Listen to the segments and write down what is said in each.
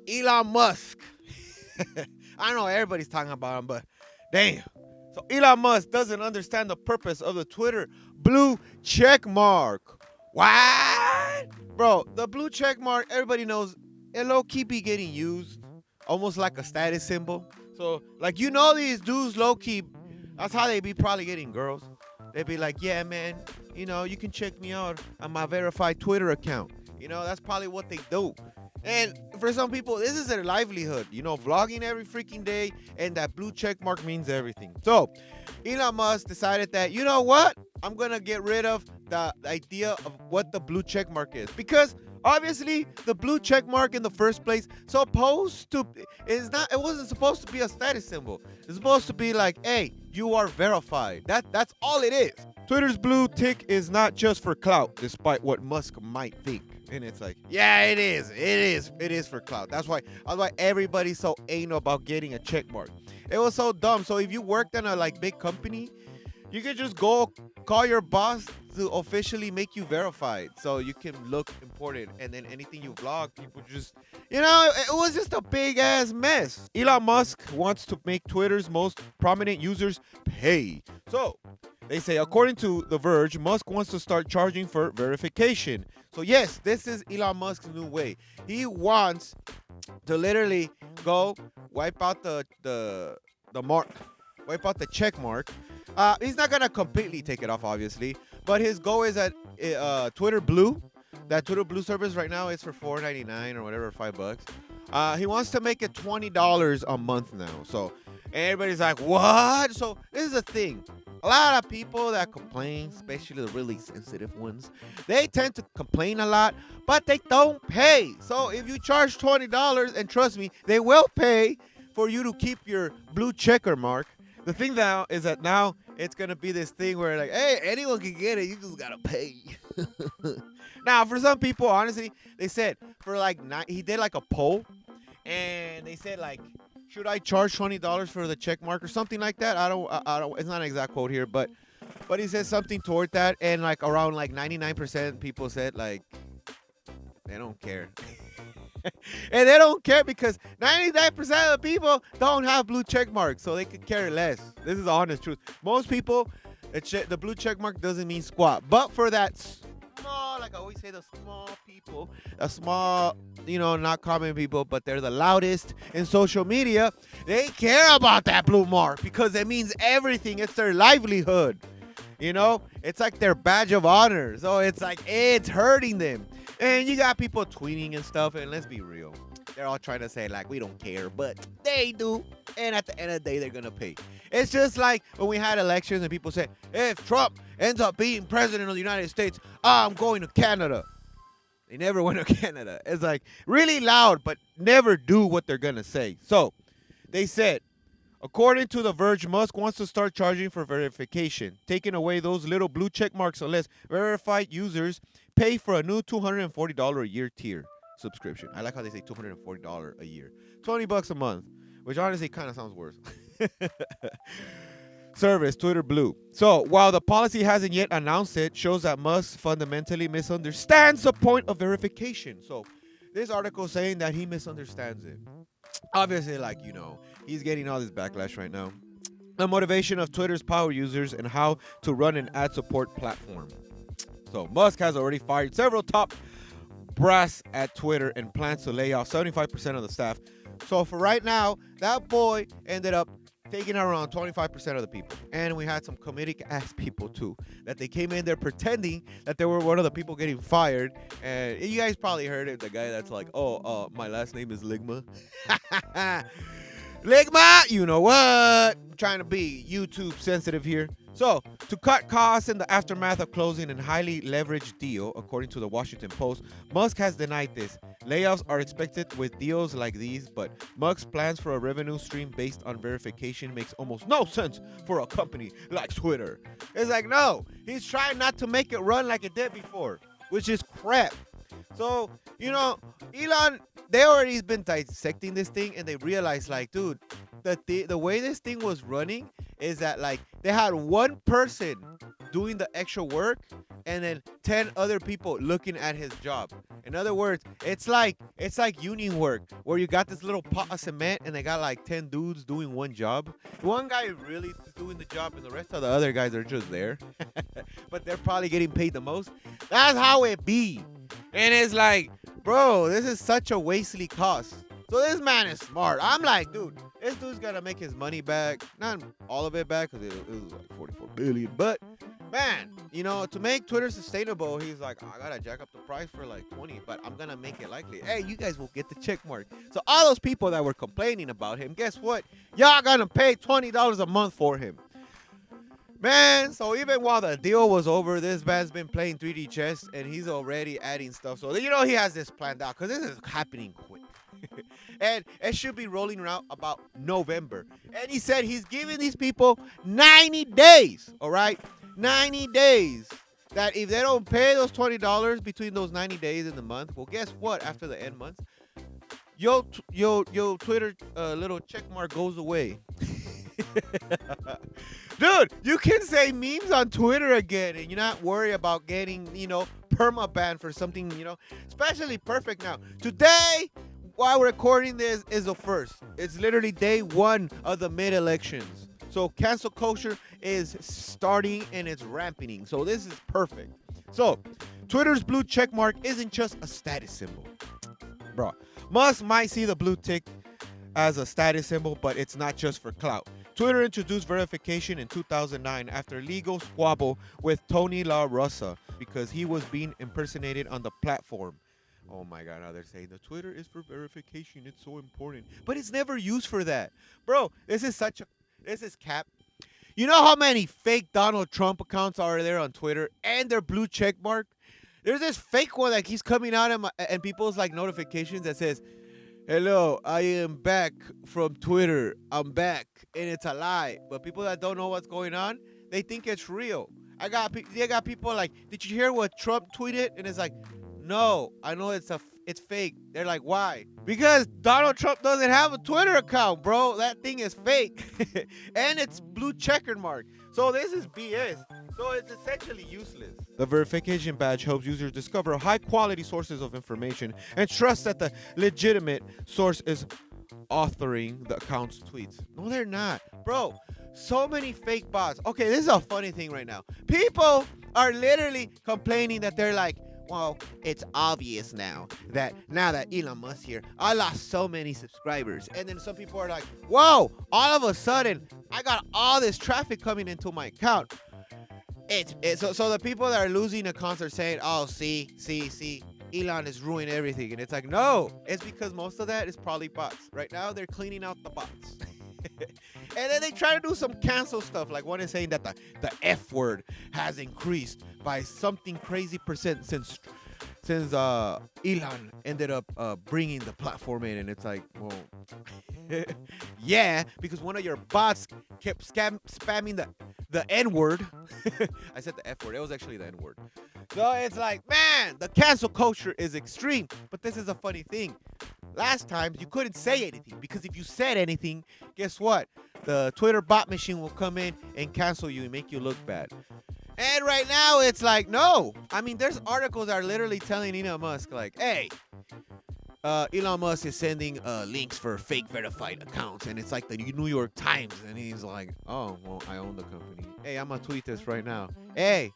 Elon Musk. I know everybody's talking about him, but damn. So Elon Musk doesn't understand the purpose of the Twitter blue check mark. What? Bro, the blue check mark, everybody knows it low key be getting used almost like a status symbol. So, like, these dudes low key, that's how they be probably getting girls. They be like, yeah, man, you can check me out on my verified Twitter account. That's probably what they do. And for some people, this is their livelihood, vlogging every freaking day, and that blue check mark means everything. So, Elon Musk decided that, you know what? I'm going to get rid of the idea of what the blue check mark is. Because obviously, the blue check mark in the first place it wasn't supposed to be a status symbol. It's supposed to be like, hey, you are verified. That's all it is. Twitter's blue tick is not just for clout, despite what Musk might think. And it's like, yeah, it is. It is for clout. That's why everybody's so anal about getting a check mark. It was so dumb. So if you worked in a big company, you could just go call your boss to officially make you verified so you can look important. And then anything you vlog, people just, it was just a big ass mess. Elon Musk wants to make Twitter's most prominent users pay. So they say, according to The Verge, Musk wants to start charging for verification. So yes, this is Elon Musk's new way. He wants to literally go wipe out the mark, wipe out the check mark. He's not gonna completely take it off, obviously, but his goal is that Twitter Blue, that Twitter Blue service right now is for $4.99 or whatever, $5. He wants to make it $20 a month now. So everybody's like, what? So this is a thing. A lot of people that complain, especially the really sensitive ones, they tend to complain a lot, but they don't pay. So if you charge $20, and trust me, they will pay for you to keep your blue checker mark. The thing now is that now it's going to be this thing where like, hey, anyone can get it. You just got to pay. Now, for some people, honestly, they said he did like a poll, and they said like, should I charge $20 for the check mark or something like that? I don't, it's not an exact quote here, but he said something toward that. And like around 99% people said like, they don't care. And they don't care because 99% of the people don't have blue check marks, so they could care less. This is the honest truth. Most people, the blue check mark doesn't mean squat. But for that small, like I always say, the small people, the small, not common people, but they're the loudest in social media, they care about that blue mark because it means everything. It's their livelihood. It's like their badge of honor. So it's like, it's hurting them. And you got people tweeting and stuff, and let's be real. They're all trying to say, like, we don't care, but they do. And at the end of the day, they're going to pay. It's just like when we had elections and people said, if Trump ends up being president of the United States, I'm going to Canada. They never went to Canada. It's like really loud, but never do what they're going to say. So they said, according to The Verge, Musk wants to start charging for verification, taking away those little blue check marks unless verified users pay for a new $240 a year tier subscription. I like how they say $240 a year. $20 a month, which honestly kind of sounds worse. Service, Twitter Blue. So while the policy hasn't yet announced it, shows that Musk fundamentally misunderstands the point of verification. So this article is saying that he misunderstands it. Obviously, he's getting all this backlash right now. The motivation of Twitter's power users and how to run an ad support platform. So Musk has already fired several top brass at Twitter and plans to lay off 75% of the staff. So for right now, that boy ended up taking around 25% of the people. And we had some comedic ass people too, that they came in there pretending that they were one of the people getting fired. And you guys probably heard it, the guy that's like, my last name is Ligma. Ligma, you know what? I'm trying to be YouTube sensitive here. So, to cut costs in the aftermath of closing a highly leveraged deal, according to the Washington Post, Musk has denied this. Layoffs are expected with deals like these, but Musk's plans for a revenue stream based on verification makes almost no sense for a company like Twitter. It's like, no, he's trying not to make it run like it did before, which is crap. So, Elon, they already been dissecting this thing, and they realized, dude, the way this thing was running is that, they had one person doing the extra work, and then 10 other people looking at his job. In other words, it's like union work where you got this little pot of cement and they got like 10 dudes doing one job. One guy really doing the job and the rest of the other guys are just there. But they're probably getting paid the most. That's how it be. And it's like, bro, this is such a wastely cost. So this man is smart. I'm like, dude, this dude's gonna make his money back. Not all of it back, because it was like 44 billion. But man, to make Twitter sustainable, he's like, I gotta jack up the price for like 20, but I'm gonna make it likely. Hey, you guys will get the check mark. So all those people that were complaining about him, guess what? Y'all gonna pay $20 a month for him. Man, so even while the deal was over, this man's been playing 3D chess, and he's already adding stuff. So, he has this planned out, because this is happening quick. And it should be rolling around about November. And he said he's giving these people 90 days, all right? 90 days. That if they don't pay those $20 between those 90 days in the month, well, guess what? After the end month, your Twitter little check mark goes away. Dude, you can say memes on Twitter again, and you're not worried about getting, perma-banned for something, especially perfect now. Today, while we're recording this, is the first. It's literally day one of the mid-elections. So cancel culture is starting and it's ramping. So this is perfect. So Twitter's blue check mark isn't just a status symbol. Bro, Musk might see the blue tick as a status symbol, but it's not just for clout. Twitter introduced verification in 2009 after legal squabble with Tony La Russa because he was being impersonated on the platform. Oh my God, now they're saying the Twitter is for verification. It's so important. But it's never used for that. Bro, this is cap. You know how many fake Donald Trump accounts are there on Twitter and their blue check mark? There's this fake one that keeps coming out and people's like notifications that says, hello, I am back from Twitter. I'm back. And it's a lie. But people that don't know what's going on, they think it's real. They got people like, did you hear what Trump tweeted? And it's like, no, I know it's fake. They're like, why? Because Donald Trump doesn't have a Twitter account, bro. That thing is fake. And it's blue checkered mark. So this is BS. So it's essentially useless. The verification badge helps users discover high quality sources of information and trust that the legitimate source is authoring the account's tweets. No, they're not. Bro, so many fake bots. Okay, this is a funny thing right now. People are literally complaining that they're like, well, it's obvious now that Elon Musk here, I lost so many subscribers. And then some people are like, whoa, all of a sudden, I got all this traffic coming into my account. So the people that are losing accounts are saying, oh, see, Elon is ruining everything. And it's like, no, it's because most of that is probably bots. Right now, they're cleaning out the bots. And then they try to do some cancel stuff. Like one is saying that the F word has increased by something crazy percent since Elon ended up bringing the platform in. And it's like, well, yeah, because one of your bots kept spamming the N word. I said the F word. It was actually the N word. So it's like, man, the cancel culture is extreme. But this is a funny thing. Last time, you couldn't say anything because if you said anything, guess what? The Twitter bot machine will come in and cancel you and make you look bad. And right now, it's like, no. I mean, there's articles that are literally telling Elon Musk, like, hey, Elon Musk is sending links for fake verified accounts. And it's like the New York Times. And he's like, oh, well, I own the company. Hey, I'm going to tweet this right now. Hey,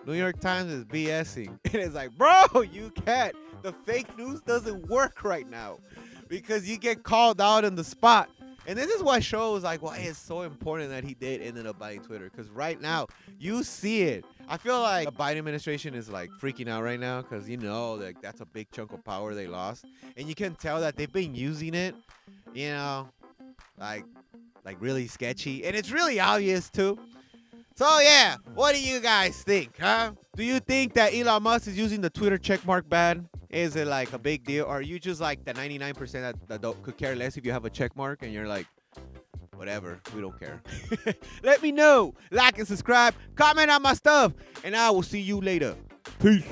New York Times is BSing. And it's like, bro, you can't. The fake news doesn't work right now because you get called out on the spot. And this is what shows like why it's so important that he did end up buying Twitter. Because right now, you see it. I feel like the Biden administration is like freaking out right now because, like that's a big chunk of power they lost. And you can tell that they've been using it, like really sketchy. And it's really obvious too. So yeah, what do you guys think, huh? Do you think that Elon Musk is using the Twitter checkmark bad? Is it like a big deal? Or are you just like the 99% that could care less if you have a checkmark and you're like, whatever, we don't care. Let me know. Like and subscribe. Comment on my stuff. And I will see you later. Peace.